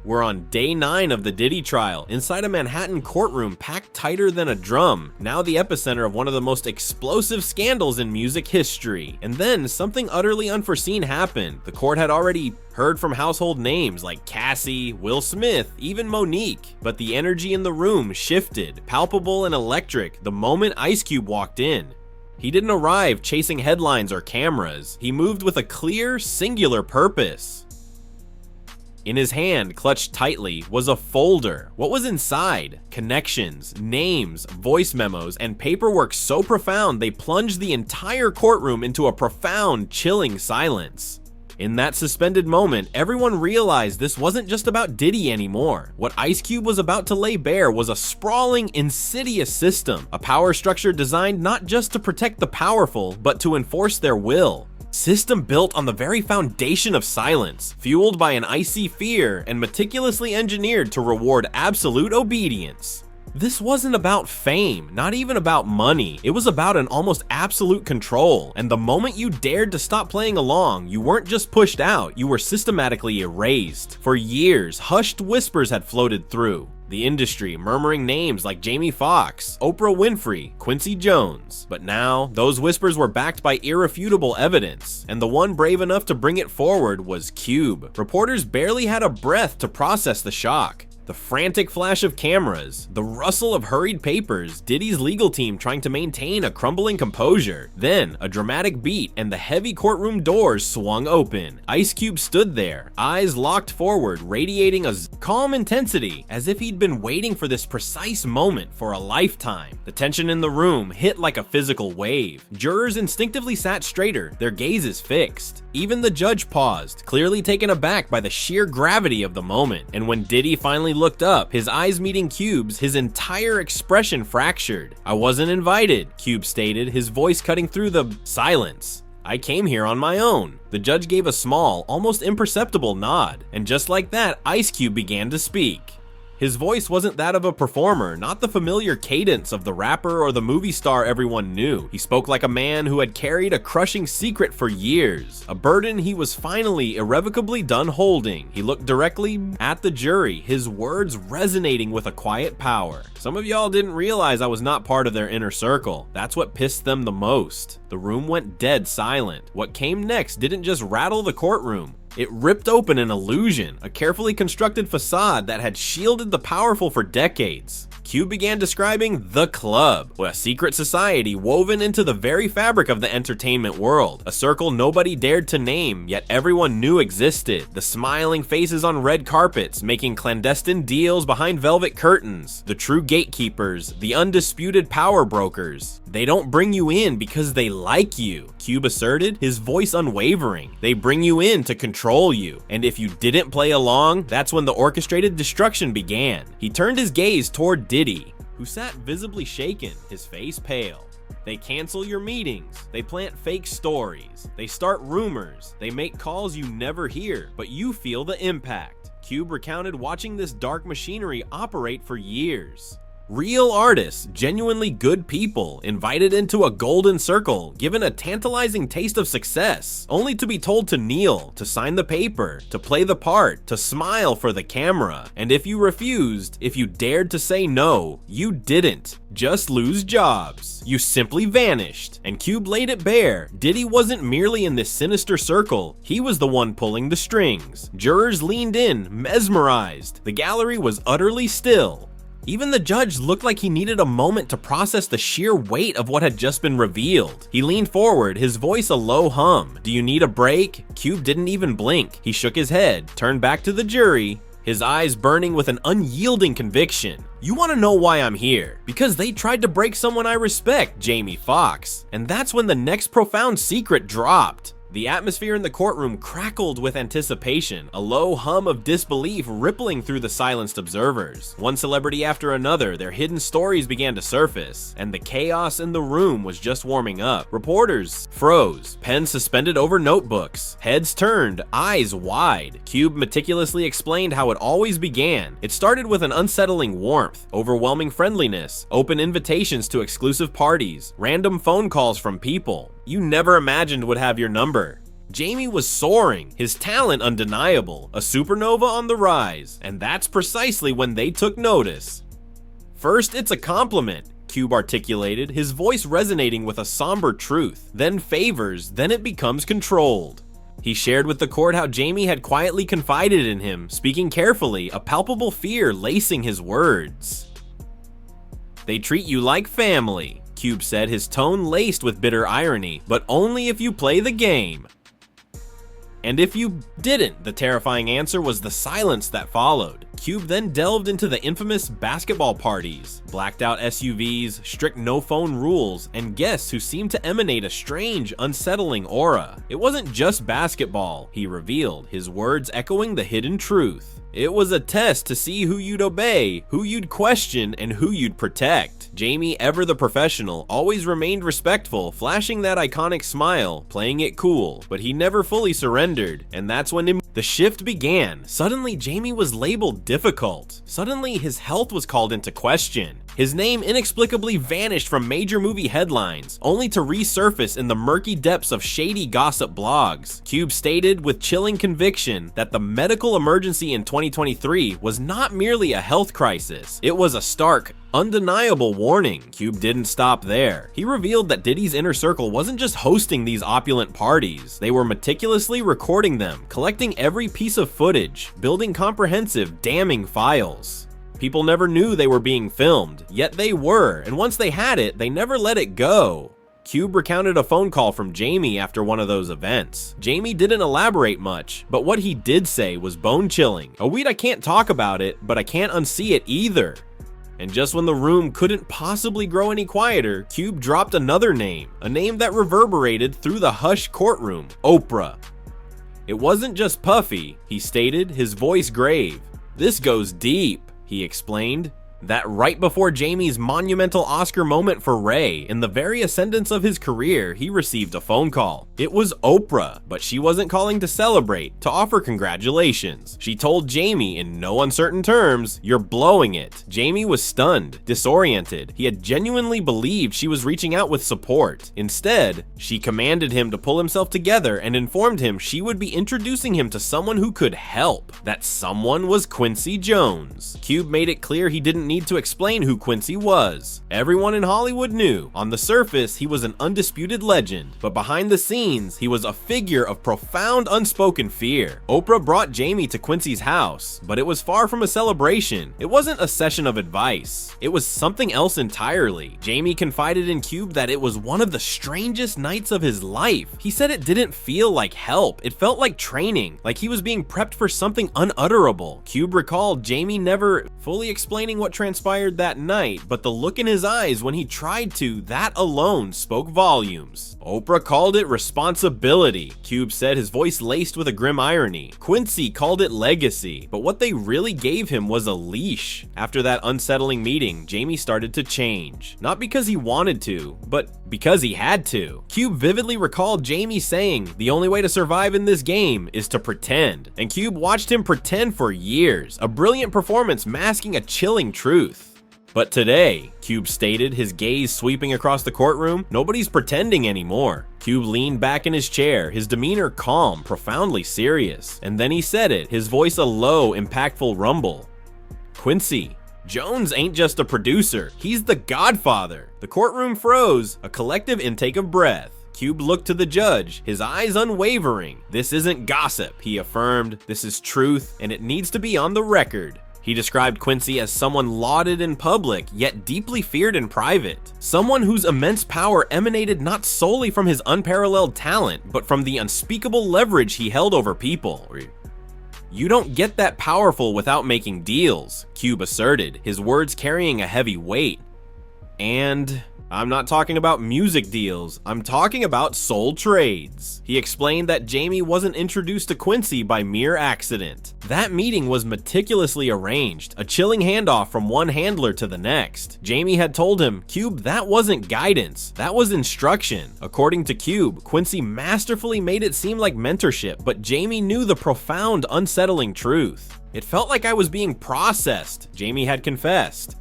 We're on day 9 of the Diddy trial, inside a Manhattan courtroom packed tighter than a drum, now the epicenter of one of the most explosive scandals in music history. And then something utterly unforeseen happened. The court had already heard from household names like Cassie, Will Smith, even Monique, but the energy in the room shifted, palpable and electric, the moment Ice Cube walked in. He didn't arrive chasing headlines or cameras. He moved with a clear, singular purpose. In his hand, clutched tightly, was a folder. What was inside? Connections, names, voice memos, and paperwork so profound they plunged the entire courtroom into a profound, chilling silence. In that suspended moment, everyone realized this wasn't just about Diddy anymore. What Ice Cube was about to lay bare was a sprawling, insidious system, a power structure designed not just to protect the powerful, but to enforce their will. System built on the very foundation of silence, fueled by an icy fear and meticulously engineered to reward absolute obedience. This wasn't about fame, not even about money. It was about an almost absolute control, and the moment you dared to stop playing along, you weren't just pushed out, you were systematically erased. For years, hushed whispers had floated through the industry, murmuring names like Jamie Foxx, Oprah Winfrey, Quincy Jones. But now, those whispers were backed by irrefutable evidence, and the one brave enough to bring it forward was Cube. Reporters barely had a breath to process the shock. The frantic flash of cameras, the rustle of hurried papers, Diddy's legal team trying to maintain a crumbling composure. Then, a dramatic beat and the heavy courtroom doors swung open. Ice Cube stood there, eyes locked forward, radiating a calm intensity, as if he'd been waiting for this precise moment for a lifetime. The tension in the room hit like a physical wave. Jurors instinctively sat straighter, their gazes fixed. Even the judge paused, clearly taken aback by the sheer gravity of the moment. And when Diddy finally looked up, his eyes meeting Cube's, his entire expression fractured. "I wasn't invited," Cube stated, his voice cutting through the silence. "I came here on my own." The judge gave a small, almost imperceptible nod, and just like that, Ice Cube began to speak. His voice wasn't that of a performer, not the familiar cadence of the rapper or the movie star everyone knew. He spoke like a man who had carried a crushing secret for years, a burden he was finally irrevocably done holding. He looked directly at the jury, his words resonating with a quiet power. "Some of y'all didn't realize I was not part of their inner circle. That's what pissed them the most." The room went dead silent. What came next didn't just rattle the courtroom. It ripped open an illusion, a carefully constructed facade that had shielded the powerful for decades. Cube began describing the club, a secret society woven into the very fabric of the entertainment world, a circle nobody dared to name, yet everyone knew existed. The smiling faces on red carpets, making clandestine deals behind velvet curtains, the true gatekeepers, the undisputed power brokers. "They don't bring you in because they like you," Cube asserted, his voice unwavering. "They bring you in to control you, and if you didn't play along, that's when the orchestrated destruction began." He turned his gaze toward Diddy, who sat visibly shaken, his face pale. "They cancel your meetings, they plant fake stories, they start rumors, they make calls you never hear, but you feel the impact." Cube recounted watching this dark machinery operate for years. Real artists, genuinely good people, invited into a golden circle, given a tantalizing taste of success, only to be told to kneel, to sign the paper, to play the part, to smile for the camera. And if you refused, if you dared to say no, you didn't just lose jobs. You simply vanished. And Cube laid it bare. Diddy wasn't merely in this sinister circle, he was the one pulling the strings. Jurors leaned in, mesmerized. The gallery was utterly still. Even the judge looked like he needed a moment to process the sheer weight of what had just been revealed. He leaned forward, his voice a low hum. "Do you need a break?" Cube didn't even blink. He shook his head, turned back to the jury, his eyes burning with an unyielding conviction. "You want to know why I'm here? Because they tried to break someone I respect, Jamie Foxx." And that's when the next profound secret dropped. The atmosphere in the courtroom crackled with anticipation, a low hum of disbelief rippling through the silenced observers. One celebrity after another, their hidden stories began to surface, and the chaos in the room was just warming up. Reporters froze, pens suspended over notebooks, heads turned, eyes wide. Cube meticulously explained how it always began. It started with an unsettling warmth, overwhelming friendliness, open invitations to exclusive parties, random phone calls from people you never imagined would have your number. Jamie was soaring, his talent undeniable, a supernova on the rise, and that's precisely when they took notice. "First, it's a compliment," Cube articulated, his voice resonating with a somber truth, then favors, then it becomes controlled. He shared with the court how Jamie had quietly confided in him, speaking carefully, a palpable fear lacing his words. "They treat you like family," Cube said, his tone laced with bitter irony, "but only if you play the game." "And if you didn't," the terrifying answer was the silence that followed. Cube then delved into the infamous basketball parties, blacked out SUVs, strict no-phone rules, and guests who seemed to emanate a strange, unsettling aura. It wasn't just basketball, he revealed, his words echoing the hidden truth. It was a test to see who you'd obey, who you'd question, and who you'd protect. Jamie, ever the professional, always remained respectful, flashing that iconic smile, playing it cool, but he never fully surrendered, and that's when the shift began. Suddenly, Jamie was labeled difficult. Suddenly, his health was called into question. His name inexplicably vanished from major movie headlines, only to resurface in the murky depths of shady gossip blogs. Cube stated with chilling conviction that the medical emergency in 2023 was not merely a health crisis, it was a stark, undeniable warning. Cube didn't stop there. He revealed that Diddy's inner circle wasn't just hosting these opulent parties, they were meticulously recording them, collecting every piece of footage, building comprehensive, damning files. People never knew they were being filmed, yet they were, and once they had it, they never let it go. Cube recounted a phone call from Jamie after one of those events. Jamie didn't elaborate much, but what he did say was bone-chilling. I can't talk about it, but I can't unsee it either." And just when the room couldn't possibly grow any quieter, Cube dropped another name, a name that reverberated through the hushed courtroom: Oprah. "It wasn't just puffy," he stated, his voice grave. "This goes deep," he explained. That right before Jamie's monumental Oscar moment for Ray, in the very ascendance of his career, he received a phone call. It was Oprah, but she wasn't calling to celebrate, to offer congratulations. She told Jamie in no uncertain terms, "You're blowing it." Jamie was stunned, disoriented. He had genuinely believed she was reaching out with support. Instead, she commanded him to pull himself together and informed him she would be introducing him to someone who could help. That someone was Quincy Jones. Cube made it clear he didn't need to explain who Quincy was. Everyone in Hollywood knew. On the surface, he was an undisputed legend, but behind the scenes, he was a figure of profound unspoken fear. Oprah brought Jamie to Quincy's house, but it was far from a celebration. It wasn't a session of advice. It was something else entirely. Jamie confided in Cube that it was one of the strangest nights of his life. He said it didn't feel like help. It felt like training, like he was being prepped for something unutterable. Cube recalled Jamie never fully explaining what transpired that night, but the look in his eyes when he tried to, that alone spoke volumes. Oprah called it responsibility, Cube said, his voice laced with a grim irony. Quincy called it legacy, but what they really gave him was a leash. After that unsettling meeting, Jamie started to change. Not because he wanted to, but because he had to. Cube vividly recalled Jamie saying, "The only way to survive in this game is to pretend." And Cube watched him pretend for years, a brilliant performance masking a chilling truth. But today, Cube stated, his gaze sweeping across the courtroom, nobody's pretending anymore. Cube leaned back in his chair, his demeanor calm, profoundly serious. And then he said it, his voice a low, impactful rumble. "Quincy Jones ain't just a producer, he's the godfather." The courtroom froze, a collective intake of breath. Cube looked to the judge, his eyes unwavering. "This isn't gossip," he affirmed. "This is truth, and it needs to be on the record." He described Quincy as someone lauded in public, yet deeply feared in private. Someone whose immense power emanated not solely from his unparalleled talent, but from the unspeakable leverage he held over people. "You don't get that powerful without making deals," Cube asserted, his words carrying a heavy weight. "And I'm not talking about music deals, I'm talking about soul trades." He explained that Jamie wasn't introduced to Quincy by mere accident. That meeting was meticulously arranged, a chilling handoff from one handler to the next. Jamie had told him, "Cube, that wasn't guidance, that was instruction." According to Cube, Quincy masterfully made it seem like mentorship, but Jamie knew the profound, unsettling truth. "It felt like I was being processed," Jamie had confessed.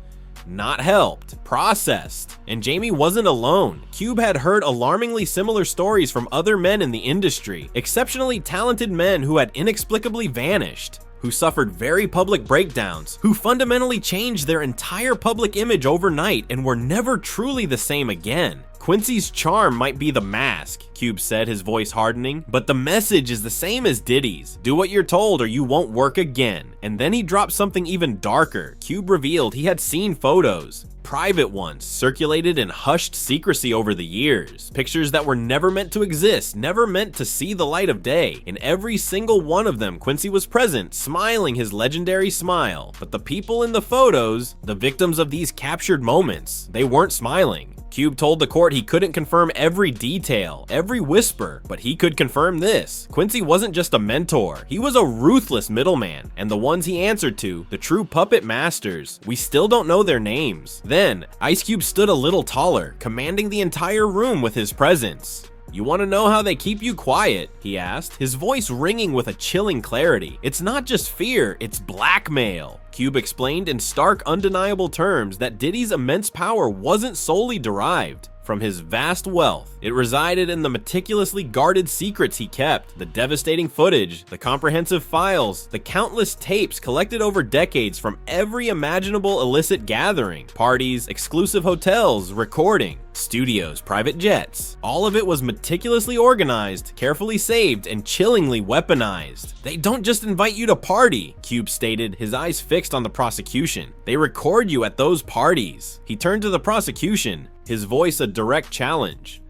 not helped, processed. And Jamie wasn't alone. Cube had heard alarmingly similar stories from other men in the industry, exceptionally talented men who had inexplicably vanished, who suffered very public breakdowns, who fundamentally changed their entire public image overnight and were never truly the same again. Quincy's charm might be the mask, Cube said, his voice hardening, but the message is the same as Diddy's. Do what you're told or you won't work again. And then he dropped something even darker. Cube revealed he had seen photos, private ones, circulated in hushed secrecy over the years. Pictures that were never meant to exist, never meant to see the light of day. In every single one of them, Quincy was present, smiling his legendary smile. But the people in the photos, the victims of these captured moments, they weren't smiling. Cube told the court he couldn't confirm every detail, every whisper, but he could confirm this. Quincy wasn't just a mentor, he was a ruthless middleman, and the ones he answered to, the true puppet masters, we still don't know their names. Then, Ice Cube stood a little taller, commanding the entire room with his presence. "You want to know how they keep you quiet?" he asked, his voice ringing with a chilling clarity. "It's not just fear, it's blackmail." Cube explained in stark, undeniable terms that Diddy's immense power wasn't solely derived from his vast wealth. It resided in the meticulously guarded secrets he kept, the devastating footage, the comprehensive files, the countless tapes collected over decades from every imaginable illicit gathering, parties, exclusive hotels, recording, studios, private jets. All of it was meticulously organized, carefully saved, and chillingly weaponized. "They don't just invite you to party," Cube stated, his eyes fixed on the prosecution. "They record you at those parties." He turned to the prosecution, his voice a direct challenge.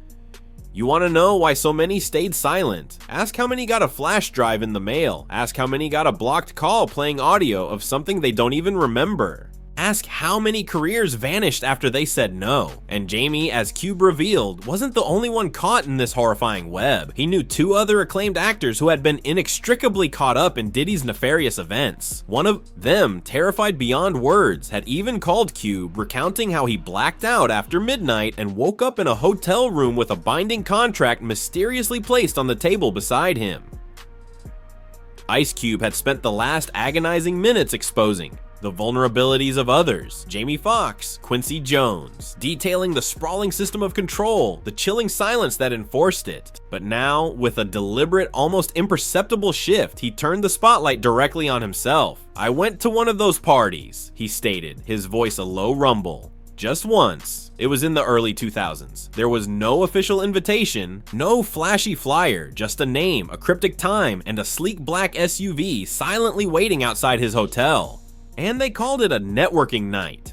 "You want to know why so many stayed silent? Ask how many got a flash drive in the mail. Ask how many got a blocked call playing audio of something they don't even remember. Ask how many careers vanished after they said no." And Jamie, as Cube revealed, wasn't the only one caught in this horrifying web. He knew two other acclaimed actors who had been inextricably caught up in Diddy's nefarious events. One of them, terrified beyond words, had even called Cube, recounting how he blacked out after midnight and woke up in a hotel room with a binding contract mysteriously placed on the table beside him. Ice Cube had spent the last agonizing minutes exposing the vulnerabilities of others, Jamie Foxx, Quincy Jones, detailing the sprawling system of control, the chilling silence that enforced it. But now, with a deliberate, almost imperceptible shift, he turned the spotlight directly on himself. "I went to one of those parties," he stated, his voice a low rumble. "Just once. It was in the early 2000s. There was no official invitation, no flashy flyer, just a name, a cryptic time, and a sleek black SUV silently waiting outside his hotel. And they called it a networking night."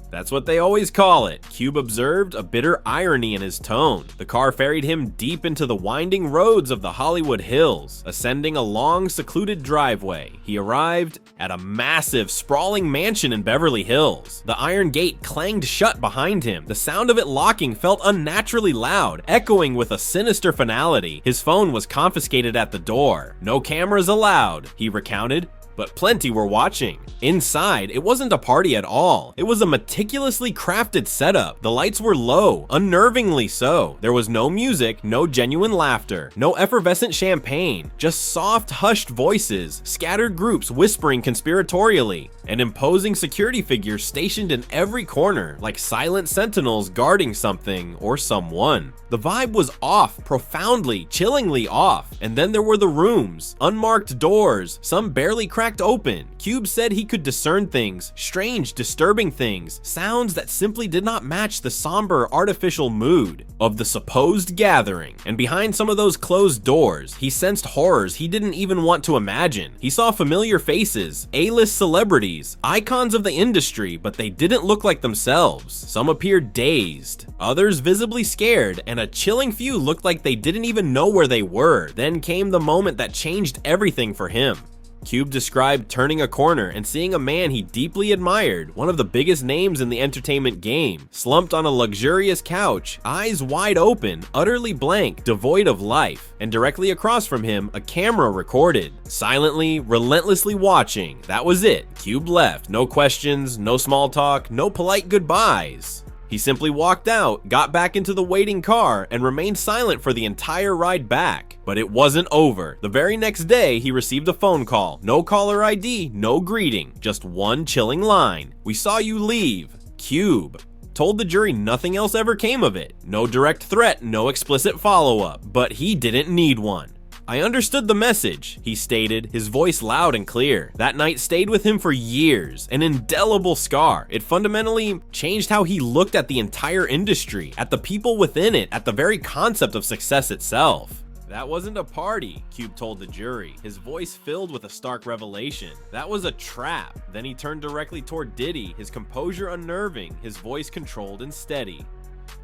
"That's what they always call it," Cube observed, a bitter irony in his tone. The car ferried him deep into the winding roads of the Hollywood Hills. Ascending a long, secluded driveway, he arrived at a massive, sprawling mansion in Beverly Hills. The iron gate clanged shut behind him. The sound of it locking felt unnaturally loud, echoing with a sinister finality. His phone was confiscated at the door. "No cameras allowed," he recounted, but plenty were watching. Inside, it wasn't a party at all. It was a meticulously crafted setup. The lights were low, unnervingly so. There was no music, no genuine laughter, no effervescent champagne, just soft, hushed voices, scattered groups whispering conspiratorially, and imposing security figures stationed in every corner, like silent sentinels guarding something or someone. The vibe was off, profoundly, chillingly off. And then there were the rooms, unmarked doors, some barely cracked open. Cube said he could discern things, strange, disturbing things, sounds that simply did not match the somber, artificial mood of the supposed gathering. And behind some of those closed doors, he sensed horrors he didn't even want to imagine. He saw familiar faces, A-list celebrities, icons of the industry, but they didn't look like themselves. Some appeared dazed, others visibly scared, and a chilling few looked like they didn't even know where they were. Then came the moment that changed everything for him. Cube described turning a corner and seeing a man he deeply admired, one of the biggest names in the entertainment game, slumped on a luxurious couch, eyes wide open, utterly blank, devoid of life, and directly across from him, a camera recorded. Silently, relentlessly watching. That was it. Cube left. No questions, no small talk, no polite goodbyes. He simply walked out, got back into the waiting car, and remained silent for the entire ride back. But it wasn't over. The very next day, he received a phone call. No caller ID, no greeting, just one chilling line. "We saw you leave. Cube." Told the jury nothing else ever came of it. No direct threat, no explicit follow-up, but he didn't need one. "I understood the message," he stated, his voice loud and clear. That night stayed with him for years, an indelible scar. It fundamentally changed how he looked at the entire industry, at the people within it, at the very concept of success itself. "That wasn't a party," Cube told the jury, his voice filled with a stark revelation. "That was a trap." Then he turned directly toward Diddy, his composure unnerving, his voice controlled and steady.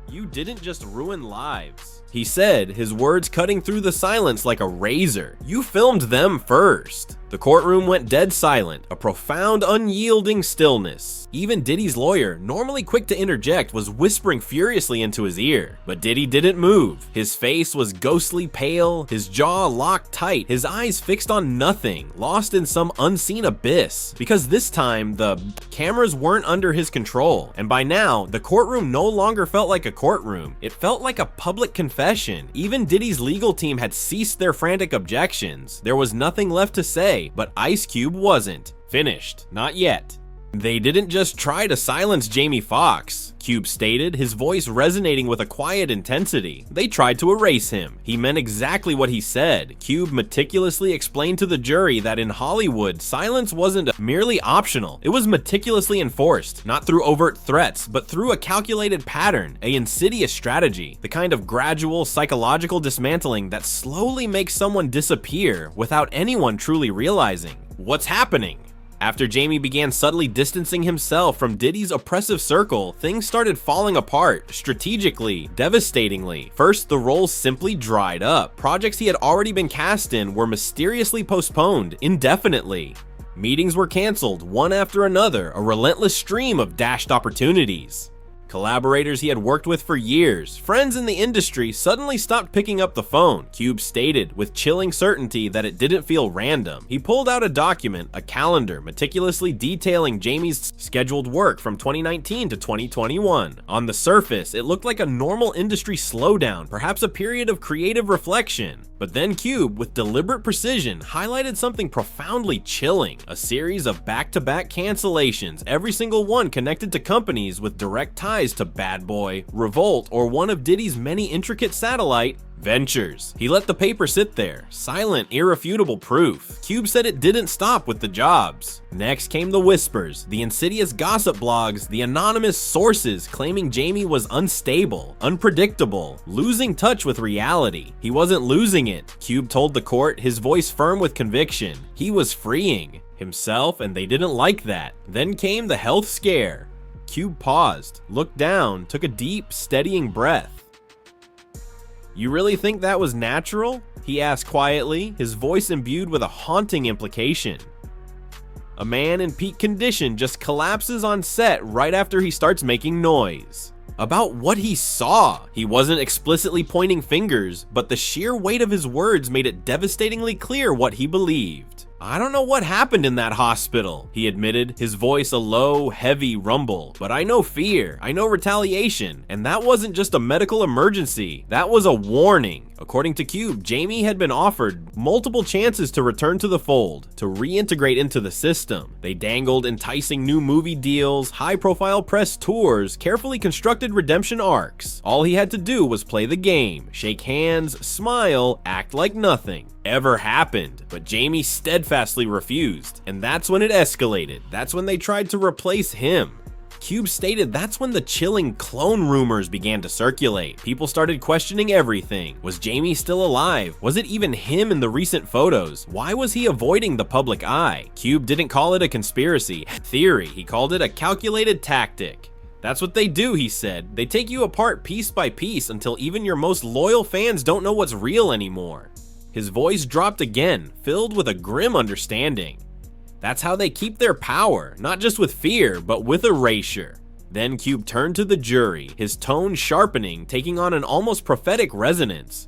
"You didn't just ruin lives," he said, his words cutting through the silence like a razor. "You filmed them first." The courtroom went dead silent, a profound, unyielding stillness. Even Diddy's lawyer, normally quick to interject, was whispering furiously into his ear. But Diddy didn't move. His face was ghostly pale, his jaw locked tight, his eyes fixed on nothing, lost in some unseen abyss. Because this time, the cameras weren't under his control. And by now, the courtroom no longer felt like a courtroom. It felt like a public confession. Even Diddy's legal team had ceased their frantic objections. There was nothing left to say. But Ice Cube wasn't finished. Not yet. "They didn't just try to silence Jamie Foxx," Cube stated, his voice resonating with a quiet intensity. "They tried to erase him." He meant exactly what he said. Cube meticulously explained to the jury that in Hollywood, silence wasn't merely optional. It was meticulously enforced, not through overt threats, but through a calculated pattern, an insidious strategy, the kind of gradual psychological dismantling that slowly makes someone disappear without anyone truly realizing what's happening. After Jamie began subtly distancing himself from Diddy's oppressive circle, things started falling apart, strategically, devastatingly. First, the roles simply dried up. Projects he had already been cast in were mysteriously postponed indefinitely. Meetings were canceled, one after another, a relentless stream of dashed opportunities. Collaborators he had worked with for years, friends in the industry, suddenly stopped picking up the phone. Cube stated with chilling certainty that it didn't feel random. He pulled out a document, a calendar, meticulously detailing Jamie's scheduled work from 2019 to 2021. On the surface, it looked like a normal industry slowdown, perhaps a period of creative reflection. But then Cube, with deliberate precision, highlighted something profoundly chilling. A series of back-to-back cancellations, every single one connected to companies with direct ties to Bad Boy, Revolt, or one of Diddy's many intricate satellite ventures. He let the paper sit there, silent, irrefutable proof. Cube said it didn't stop with the jobs. Next came the whispers, the insidious gossip blogs, the anonymous sources claiming Jamie was unstable, unpredictable, losing touch with reality. He wasn't losing it, Cube told the court, his voice firm with conviction. He was freeing himself, and they didn't like that. Then came the health scare. Cube paused, looked down, took a deep, steadying breath. "You really think that was natural?" he asked quietly, his voice imbued with a haunting implication. "A man in peak condition just collapses on set right after he starts making noise." About what he saw. He wasn't explicitly pointing fingers, but the sheer weight of his words made it devastatingly clear what he believed. "I don't know what happened in that hospital," he admitted, his voice a low, heavy rumble. "But I know fear, I know retaliation, and that wasn't just a medical emergency, that was a warning." According to Cube, Jamie had been offered multiple chances to return to the fold, to reintegrate into the system. They dangled enticing new movie deals, high-profile press tours, carefully constructed redemption arcs. All he had to do was play the game, shake hands, smile, act like nothing ever happened. But Jamie steadfastly refused, and that's when it escalated. That's when they tried to replace him. Cube stated that's when the chilling clone rumors began to circulate. People started questioning everything. Was Jamie still alive? Was it even him in the recent photos? Why was he avoiding the public eye? Cube didn't call it a conspiracy theory, he called it a calculated tactic. That's what they do, he said. They take you apart piece by piece until even your most loyal fans don't know what's real anymore. His voice dropped again, filled with a grim understanding. That's how they keep their power, not just with fear, but with erasure. Then Cube turned to the jury, his tone sharpening, taking on an almost prophetic resonance.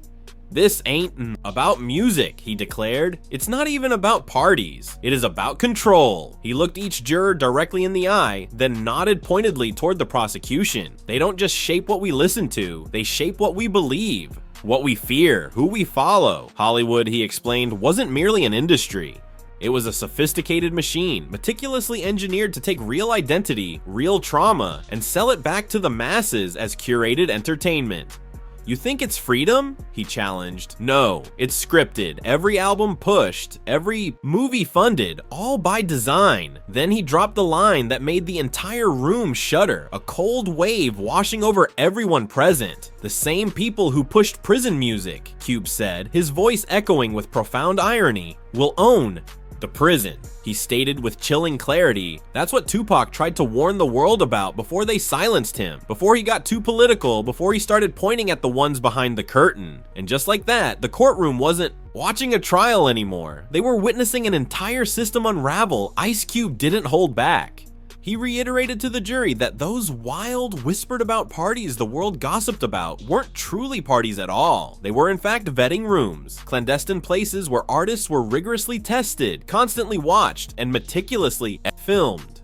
"This ain't about music," he declared. "It's not even about parties. It is about control." He looked each juror directly in the eye, then nodded pointedly toward the prosecution. "They don't just shape what we listen to, they shape what we believe, what we fear, who we follow." Hollywood, he explained, wasn't merely an industry. It was a sophisticated machine, meticulously engineered to take real identity, real trauma, and sell it back to the masses as curated entertainment. "You think it's freedom?" he challenged. "No, it's scripted, every album pushed, every movie funded, all by design." Then he dropped the line that made the entire room shudder, a cold wave washing over everyone present. "The same people who pushed prison music," Cube said, his voice echoing with profound irony, "will own the prison." He stated with chilling clarity, that's what Tupac tried to warn the world about before they silenced him, before he got too political, before he started pointing at the ones behind the curtain. And just like that, the courtroom wasn't watching a trial anymore. They were witnessing an entire system unravel. Ice Cube didn't hold back. He reiterated to the jury that those wild, whispered about parties the world gossiped about weren't truly parties at all. They were in fact vetting rooms, clandestine places where artists were rigorously tested, constantly watched, and meticulously filmed.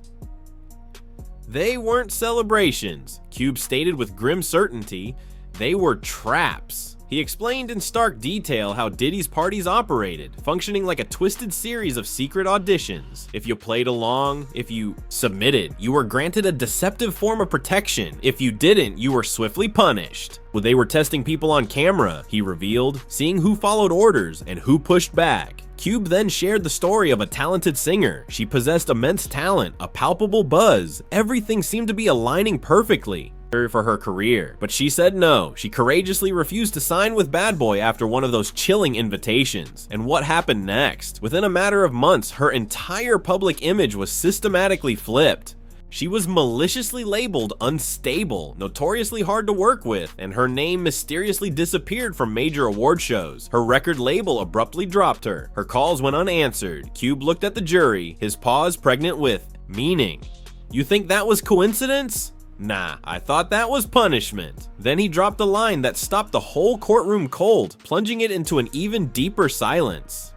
They weren't celebrations, Cube stated with grim certainty. They were traps. He explained in stark detail how Diddy's parties operated, functioning like a twisted series of secret auditions. If you played along, if you submitted, you were granted a deceptive form of protection. If you didn't, you were swiftly punished. Well, they were testing people on camera, he revealed, seeing who followed orders and who pushed back. Cube then shared the story of a talented singer. She possessed immense talent, a palpable buzz. Everything seemed to be aligning perfectly for her career, but she said no. She courageously refused to sign with Bad Boy after one of those chilling invitations. And what happened next? Within a matter of months, her entire public image was systematically flipped. She was maliciously labeled unstable, notoriously hard to work with, and her name mysteriously disappeared from major award shows. Her record label abruptly dropped her. Her calls went unanswered. Cube looked at the jury, his pause pregnant with meaning. "You think that was coincidence? Nah, I thought that was punishment." Then he dropped a line that stopped the whole courtroom cold, plunging it into an even deeper silence.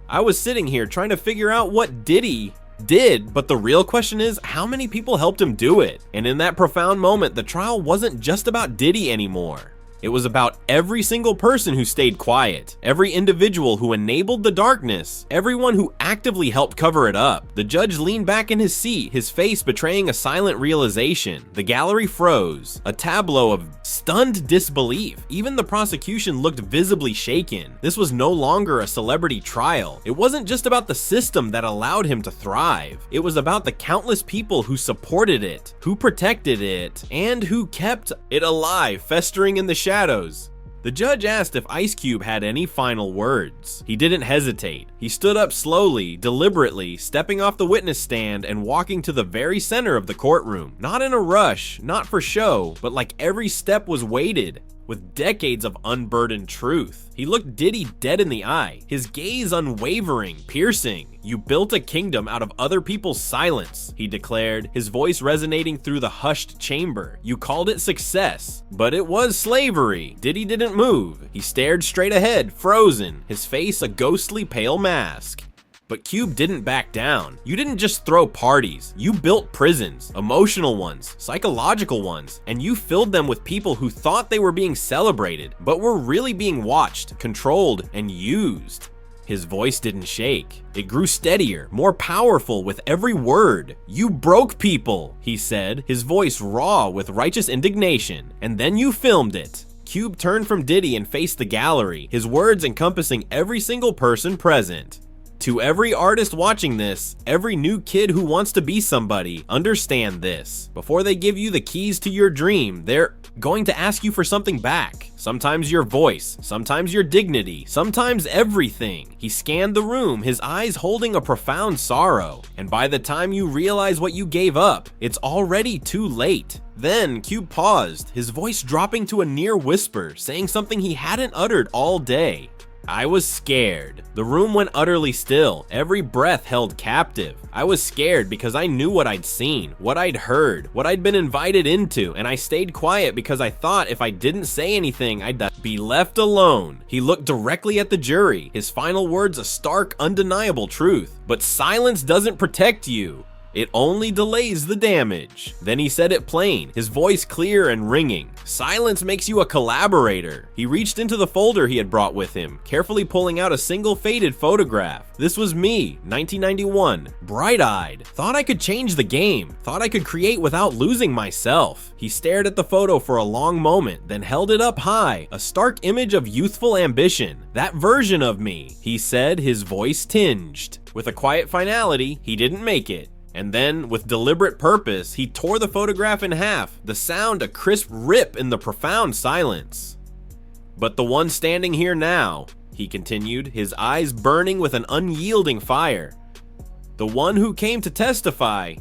"I was sitting here trying to figure out what Diddy did, but the real question is, how many people helped him do it?" And in that profound moment, the trial wasn't just about Diddy anymore. It was about every single person who stayed quiet, every individual who enabled the darkness, everyone who actively helped cover it up. The judge leaned back in his seat, his face betraying a silent realization. The gallery froze, a tableau of stunned disbelief. Even the prosecution looked visibly shaken. This was no longer a celebrity trial. It wasn't just about the system that allowed him to thrive. It was about the countless people who supported it, who protected it, and who kept it alive, festering in the shadows. The judge asked if Ice Cube had any final words. He didn't hesitate. He stood up slowly, deliberately, stepping off the witness stand and walking to the very center of the courtroom. Not in a rush, not for show, but like every step was weighted with decades of unburdened truth. He looked Diddy dead in the eye, his gaze unwavering, piercing. "You built a kingdom out of other people's silence," he declared, his voice resonating through the hushed chamber. "You called it success, but it was slavery." Diddy didn't move. He stared straight ahead, frozen, his face a ghostly pale mask. But Cube didn't back down. "You didn't just throw parties. You built prisons, emotional ones, psychological ones, and you filled them with people who thought they were being celebrated, but were really being watched, controlled, and used." His voice didn't shake. It grew steadier, more powerful with every word. "You broke people," he said, his voice raw with righteous indignation, "and then you filmed it." Cube turned from Diddy and faced the gallery, his words encompassing every single person present. "To every artist watching this, every new kid who wants to be somebody, understand this. Before they give you the keys to your dream, they're going to ask you for something back. Sometimes your voice, sometimes your dignity, sometimes everything." He scanned the room, his eyes holding a profound sorrow. "And by the time you realize what you gave up, it's already too late." Then Cube paused, his voice dropping to a near whisper, saying something he hadn't uttered all day. I was scared. The room went utterly still, every breath held captive. I was scared because I knew what I'd seen, what I'd heard, what I'd been invited into, and I stayed quiet because I thought if I didn't say anything, I'd be left alone. He looked directly at the jury, his final words a stark, undeniable truth. But silence doesn't protect you. It only delays the damage. Then he said it plain, his voice clear and ringing. Silence makes you a collaborator. He reached into the folder he had brought with him, carefully pulling out a single faded photograph. This was me, 1991, bright-eyed. Thought I could change the game. Thought I could create without losing myself. He stared at the photo for a long moment, then held it up high, a stark image of youthful ambition. That version of me, he said, his voice tinged. With a quiet finality, he didn't make it. And then, with deliberate purpose, he tore the photograph in half, the sound a crisp rip in the profound silence. But the one standing here now, he continued, his eyes burning with an unyielding fire, the one who came to testify,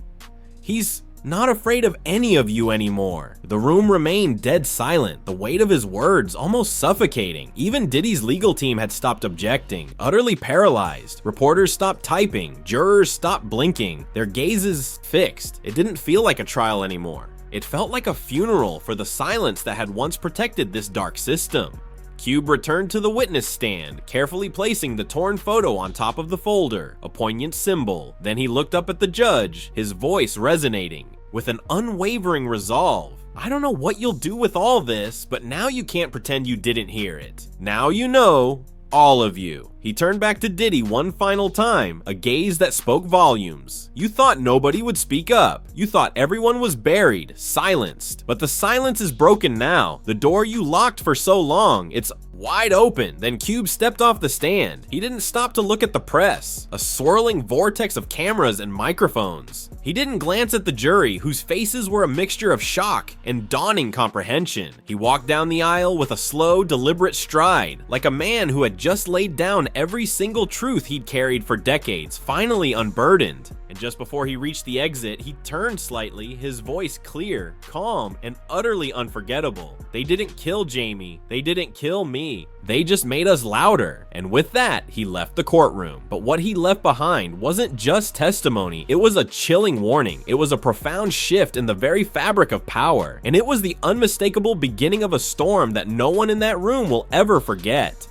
he's not afraid of any of you anymore. The room remained dead silent, the weight of his words almost suffocating. Even Diddy's legal team had stopped objecting, utterly paralyzed. Reporters stopped typing, jurors stopped blinking, their gazes fixed. It didn't feel like a trial anymore. It felt like a funeral for the silence that had once protected this dark system. Cube returned to the witness stand, carefully placing the torn photo on top of the folder, a poignant symbol. Then he looked up at the judge, his voice resonating with an unwavering resolve. I don't know what you'll do with all this, but now you can't pretend you didn't hear it. Now you know, all of you. He turned back to Diddy one final time, a gaze that spoke volumes. You thought nobody would speak up. You thought everyone was buried, silenced. But the silence is broken now. The door you locked for so long, it's wide open. Then Cube stepped off the stand. He didn't stop to look at the press, a swirling vortex of cameras and microphones. He didn't glance at the jury, whose faces were a mixture of shock and dawning comprehension. He walked down the aisle with a slow, deliberate stride, like a man who had just laid down every single truth he'd carried for decades, finally unburdened. And just before he reached the exit, he turned slightly, his voice clear, calm, and utterly unforgettable. They didn't kill Jamie. They didn't kill me. They just made us louder. And with that, he left the courtroom. But what he left behind wasn't just testimony. It was a chilling warning. It was a profound shift in the very fabric of power. And it was the unmistakable beginning of a storm that no one in that room will ever forget.